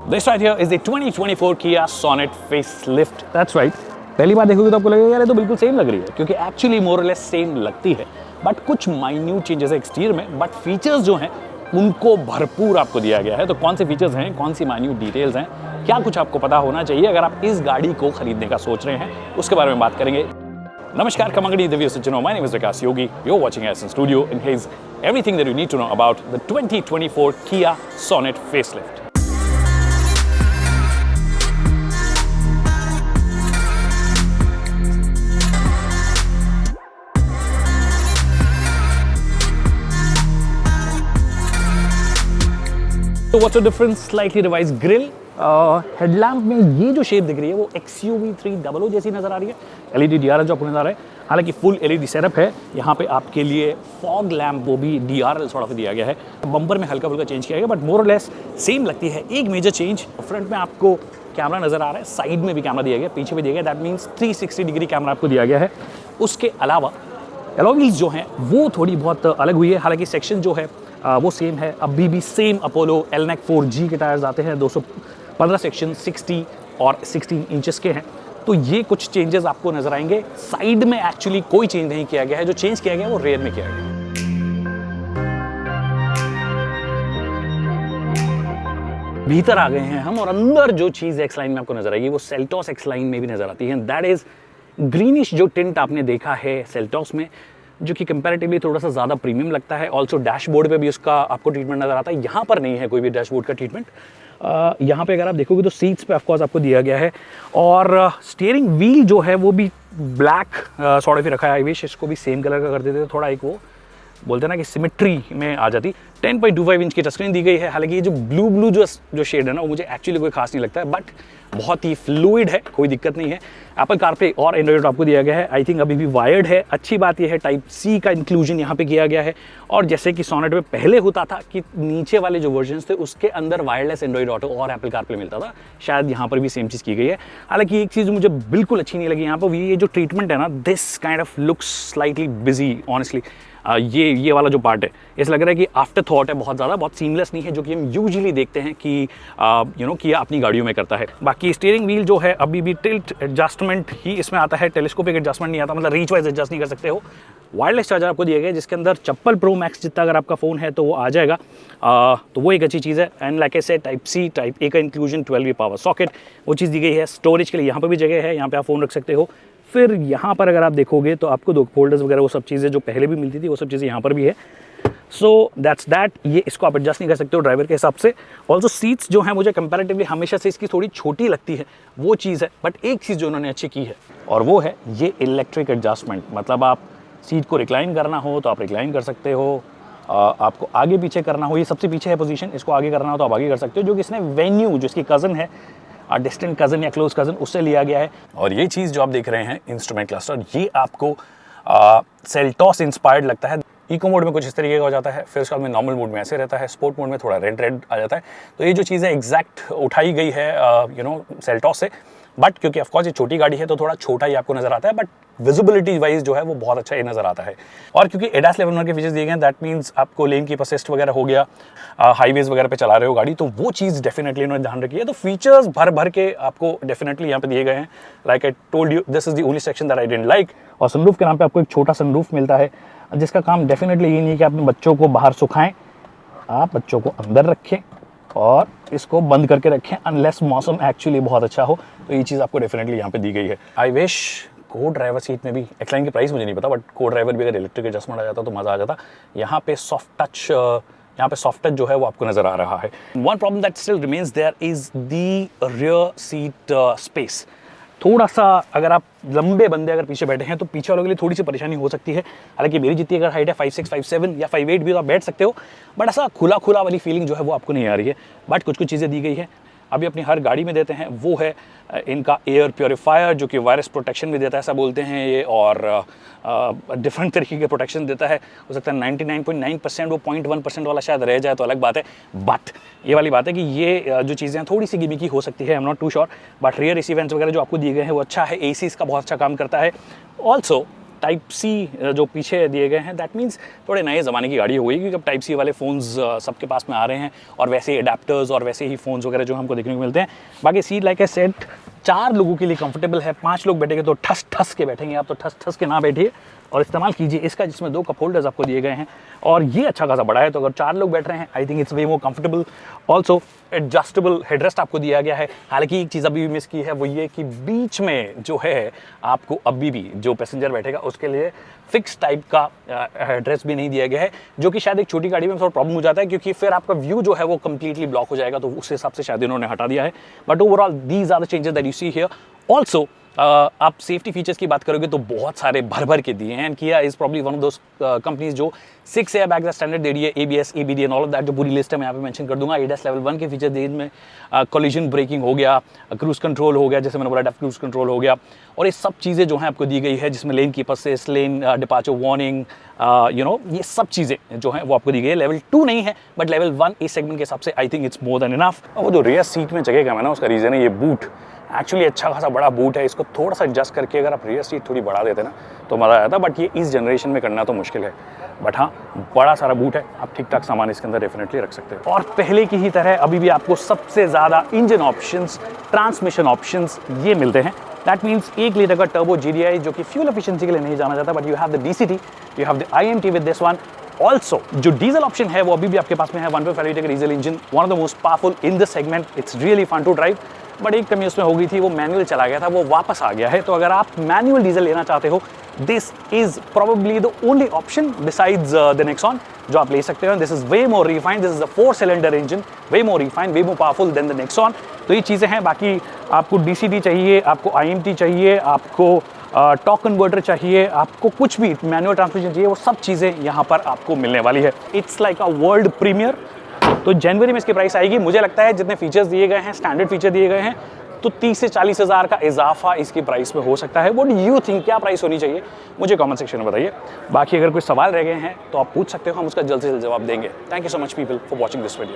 This right here is the 2024 Kia Sonet Facelift. That's right. पहली बार देखोगे तो आपको लगेगा यार ये तो बिल्कुल सेम लग रही है, क्योंकि एक्चुअली मोर और लेस सेम लगती है, बट कुछ माइन्यूट चेंजेस है एक्सटीरियर में, बट फीचर्स जो हैं उनको भरपूर आपको दिया गया है। तो कौन से फीचर्स हैं, कौन सी माइन्यूट डिटेल्स हैं, क्या कुछ आपको पता होना चाहिए अगर आप इस गाड़ी को खरीदने का सोच रहे हैं, उसके बारे में बात करेंगे। नमस्कार कमंगड़ी दिव्य सज्जनों, my name is Vikas Yogi, you are watching us in studio and here is everything that you need to know about the 2024 Kia Sonet Facelift. तो what's the difference? Slightly revise grill, headlamp में ये जो शेप दिख रही है वो XUV 300 जैसी नजर आ रही है। LED DRL जो आपको नजर आ रहा है, हालांकि फुल LED सेटअप है। यहाँ पे आपके लिए फॉग लैम्प वो भी DRL सॉर्ट ऑफ दिया गया है। बम्पर में हल्का फुल्का चेंज किया गया, बट मोर और लेस सेम लगती है। एक मेजर चेंज, फ्रंट में आपको कैमरा नजर आ रहा है, साइड में भी कैमरा दिया गया, पीछे भी दिया गया, दैट मीन्स 360 डिग्री कैमरा आपको दिया गया है। उसके अलावा अलॉय व्हील्स जो हैं वो थोड़ी बहुत अलग हुई है, हालांकि सेक्शन जो है वो सेम है। अभी भी सेम अपोलो एलनेक 4G के टायर्स आते हैं, 215 सेक्शन 60 और 16 इंचेस के हैं। तो ये कुछ चेंजेस आपको नजर आएंगे। साइड में एक्चुअली कोई चेंज नहीं किया गया है, जो चेंज किया गया है वो रेयर में किया गया है। भीतर आ गए हैं हम, और अंदर जो चीज एक्स लाइन में आपको नजर आएगी वो सेल्टॉस एक्स लाइन में भी नजर आती है। दैट इज ग्रीनिश जो टिंट आपने देखा है सेल्टॉस में, जो कि कंपैरेटिवली थोड़ा सा ज़्यादा प्रीमियम लगता है। ऑल्सो डैशबोर्ड पे भी उसका आपको ट्रीटमेंट नज़र आता है। यहाँ पर नहीं है कोई भी डैशबोर्ड का ट्रीटमेंट। यहाँ पे अगर आप देखोगे तो सीट्स पे ऑफकोर्स आपको दिया गया है, और स्टीयरिंग व्हील जो है वो भी ब्लैक सॉर्ट ऑफ ही रखा है। आई विश इसको भी सेम कलर का कर देते तो थोड़ा एक वो बोलते हैं ना कि सिमेट्री में आ जाती। 10.25 इंच की टच स्क्रीन दी गई है। हालांकि ये जो ब्लू जो शेड है ना वो मुझे एक्चुअली कोई खास नहीं लगता है, बट बहुत ही फ्लूइड है, कोई दिक्कत नहीं है। एप्पल कारप्ले और एंड्रॉइड आपको दिया गया है। आई थिंक अभी भी वायर्ड है। अच्छी बात यह है टाइप C का इंक्लूजन यहाँ पे किया गया है, और जैसे कि सोनेट में पहले होता था कि नीचे वाले जो वर्जन्स थे उसके अंदर वायरलेस एंड्रॉइड ऑटो और एप्पल कारप्ले मिलता था, शायद यहाँ पर भी सेम चीज़ की गई है। हालांकि एक चीज़ मुझे बिल्कुल अच्छी नहीं लगी यहाँ पर, ये जो ट्रीटमेंट है ना, this kind of looks slightly busy honestly. ये वाला जो पार्ट है ऐसा लग रहा है कि आफ्टर थॉट है, बहुत ज़्यादा, बहुत सीमलेस नहीं है, जो कि हम यूजुअली देखते हैं कि किया अपनी गाड़ियों में करता है। बाकी स्टीयरिंग व्हील जो है अभी भी टिल्ट एडजस्टमेंट ही इसमें आता है, टेलीस्कोपिक एडजस्टमेंट नहीं आता, मतलब रीच वाइज एडजस्ट नहीं कर सकते हो। वायरलेस चार्जर आपको दिया गया, जिसके अंदर चप्पल प्रो मैक्स जितना अगर आपका फ़ोन है तो वो आ जाएगा। तो वो एक अच्छी चीज़ है। And like I said, type C type A का इंक्लूजन, 12V पावर सॉकेट, वो चीज़ दी गई है। स्टोरेज के लिए यहाँ पर भी जगह है, यहाँ पर आप फ़ोन रख सकते हो। फिर यहाँ पर अगर आप देखोगे तो आपको 2 फोल्डर्स वगैरह वो सब चीज़ें जो पहले भी मिलती थी वो सब चीज़ें यहाँ पर भी है। So that's that. ये इसको आप एडजस्ट नहीं कर सकते हो ड्राइवर के हिसाब से। ऑल्सो सीट्स जो हैं मुझे कंपैरेटिवली हमेशा से इसकी थोड़ी छोटी लगती है, वो चीज़ है। बट एक चीज़ जो उन्होंने अच्छी की है और वो है ये इलेक्ट्रिक एडजस्टमेंट। मतलब आप सीट को रिक्लाइन करना हो तो आप रिक्लाइन कर सकते हो, आपको आगे पीछे करना हो, ये सबसे पीछे है पोजीशन, इसको आगे करना हो तो आप आगे कर सकते हो। जो कि इसने वेन्यू जो इसकी कज़न है, डिस्टेंट कज़न या क्लोज कज़न, उससे लिया गया है। और ये चीज़ जो आप देख रहे हैं इंस्ट्रूमेंट क्लस्टर, ये आपको सेल्टॉस इंस्पायर्ड लगता है। इको मोड में कुछ इस तरीके का हो जाता है, फिर उसके बाद में नॉर्मल मोड में ऐसे रहता है, स्पोर्ट मोड में थोड़ा रेड आ जाता है। तो ये जो चीज़ है एग्जैक्ट उठाई गई है सेल्टॉस से, बट क्योंकि ऑफकोर्स ये छोटी गाड़ी है तो थोड़ा छोटा ही आपको नजर आता है, बट विजिबिलिटी वाइज जो है वो बहुत अच्छा ये नजर आता है। और क्योंकि एडास लेवल 1 के फीचर्स दिए गए हैं, दैट मीन्स आपको लेन कीप असिस्ट वगैरह हो गया, हाईवेज वगैरह पे चला रहे हो गाड़ी, तो वो चीज़ डेफिनेटली इन्होंने ध्यान रखी है। तो फीचर्स भर के आपको डेफिनेटली यहाँ पे दिए गए हैं। Like I told you, this is the only section that I didn't like. और सनरूफ के नाम पे आपको एक छोटा सनरूफ मिलता है, जिसका काम डेफिनेटली ये नहीं है कि अपने बच्चों को बाहर सुखाएं, आप बच्चों को अंदर रखें और इसको बंद करके रखें, अनलेस मौसम एक्चुअली बहुत अच्छा हो। तो ये चीज़ आपको डेफिनेटली यहाँ पे दी गई है। आई विश को ड्राइवर सीट में भी, एक्सलाइन की प्राइस मुझे नहीं पता, बट को ड्राइवर भी अगर इलेक्ट्रिक एडजस्टमेंट आ जाता तो मज़ा आ जाता। यहाँ पे सॉफ्ट टच जो है वो आपको नज़र आ रहा है। One problem that still remains there is the rear seat space. थोड़ा सा अगर आप लंबे बंदे अगर पीछे बैठे हैं तो पीछे वालों के लिए थोड़ी सी परेशानी हो सकती है। हालांकि मेरी जितनी अगर हाइट है 5'6", 5'7" या 5'8" भी तो आप बैठ सकते हो, बट ऐसा खुला वाली फीलिंग जो है वो आपको नहीं आ रही है। बट कुछ चीज़ें दी गई है, अभी अपनी हर गाड़ी में देते हैं, वो है इनका एयर प्योरीफायर, जो कि वायरस प्रोटेक्शन भी देता है ऐसा बोलते हैं ये, और डिफरेंट तरीके के प्रोटेक्शन देता है। हो सकता है 99.9%, वो 0.1% वाला शायद रह जाए तो अलग बात है। बट ये वाली बात है कि ये जो चीज़ें थोड़ी सी गिमिकी हो सकती है, I am not too sure, but rear AC vents वगैरह जो आपको दिए गए हैं वो अच्छा है। AC इसका बहुत अच्छा काम करता है। ऑल्सो टाइप सी जो पीछे दिए गए हैं, दैट मीन्स थोड़े नए ज़माने की गाड़ी हो गई, क्योंकि अब टाइप सी वाले फ़ोन्स सबके पास में आ रहे हैं और वैसे ही अडेप्टर्स और वैसे ही फ़ोन्स वगैरह जो हमको देखने को मिलते हैं। बाकी सीट लाइक ए सेट 4 लोगों के लिए कंफर्टेबल है। 5 लोग बैठेंगे तो ठस ठस के बैठेंगे आप, तो ठस ठस के ना बैठिए और इस्तेमाल कीजिए इसका, जिसमें 2 कप होल्डर्स आपको दिए गए हैं और ये अच्छा खासा बड़ा है, तो अगर 4 लोग बैठ रहे हैं I think it's way more comfortable. Also adjustable headrest आपको दिया गया है। हालांकि एक चीज़ अभी भी मिस की है, वो ये कि बीच में जो है आपको अभी भी जो पैसेंजर बैठेगा उसके लिए फिक्स टाइप का हेडरेस्ट भी नहीं दिया गया है, जो कि शायद एक छोटी गाड़ी में थोड़ा प्रॉब्लम हो जाता है, क्योंकि फिर आपका व्यू जो है वो कंप्लीटली ब्लॉक हो जाएगा, तो उस हिसाब से शायद इन्होंने हटा दिया है। But overall these are the changes that you see here. Also आप सेफ्टी फीचर्स की बात करोगे तो बहुत सारे भर भर के दिए हैं, एंड किया is probably one of those companies जो 6 एयर बैग्स स्टैंडर्ड दे रही है, ABS, ABD and all of that, जो पूरी लिस्ट है मैं यहाँ पे मेंशन कर दूंगा। ADAS लेवल 1 के फीचर दे इनमें कोलिजन ब्रेकिंग हो गया, क्रूज कंट्रोल हो गया, जैसे मैंने बोला क्रूज कंट्रोल हो गया, और ये सब चीज़ें जो हैं आपको दी गई है, जिसमें lane keep assist, lane departure warning, ये सब चीज़ें जो हैं वो आपको दी गई है। लेवल 2 नहीं है, बट लेवल 1 इस सेगमेंट के हिसाब से I think it's more than enough. वो जो रियर सीट में जगह कम है ना, उसका रीज़न है ये बूट। एक्चुअली अच्छा खासा बड़ा बूट है, इसको थोड़ा सा एडजस्ट करके अगर आप रियर सीट थोड़ी बढ़ा देते ना तो मज़ा आया था, बट ये इस जनरेशन में करना तो मुश्किल है। बट हाँ, बड़ा सारा बूट है, आप ठीक ठाक सामान इसके अंदर डेफिनेटली रख सकते हो। और पहले की ही तरह अभी भी आपको सबसे ज़्यादा इंजन ऑप्शंस, ट्रांसमिशन ऑप्शंस ये मिलते हैं। दैट मीन्स 1 लीटर का टर्बो GDI, जो कि फ्यूल एफिशिएंसी के लिए नहीं जाना जाता, but you have the DCT, you have the IMT with this one. Also जो डीजल ऑप्शन है वो अभी भी आपके पास में है, 1.5 लीटर का diesel engine, one of the most powerful in the segment. It's really fun to drive, but एक कमी उसमें हो गई थी, वो मैनुअल चला गया था, वो वापस आ गया है। तो अगर आप मैनुअल डीजल लेना चाहते हो, this is probably the only option besides the Nexon जो आप ले सकते हो। This is way more refined, this is a 4 cylinder engine, way more refined, way more powerful than the Nexon. तो ये चीज़ें हैं। बाकी आपको DCT चाहिए, आपको IMT चाहिए, आपको टॉर्क कन्वर्टर चाहिए, आपको कुछ भी मैनुअल ट्रांसमिशन चाहिए, वो सब चीज़ें यहाँ पर आपको मिलने वाली है। It's like a world premiere. तो जनवरी में इसकी प्राइस आएगी। मुझे लगता है जितने फीचर्स दिए गए हैं, स्टैंडर्ड फीचर दिए गए हैं, तो 30 से 40 हज़ार का इजाफा इसकी प्राइस में हो सकता है। व्हाट डू यू थिंक, क्या प्राइस होनी चाहिए, मुझे कमेंट सेक्शन में बताइए। बाकी अगर कोई सवाल रह गए हैं तो आप पूछ सकते हो, हम उसका जल्द से जल्द जवाब देंगे। Thank you so much people for watching this video.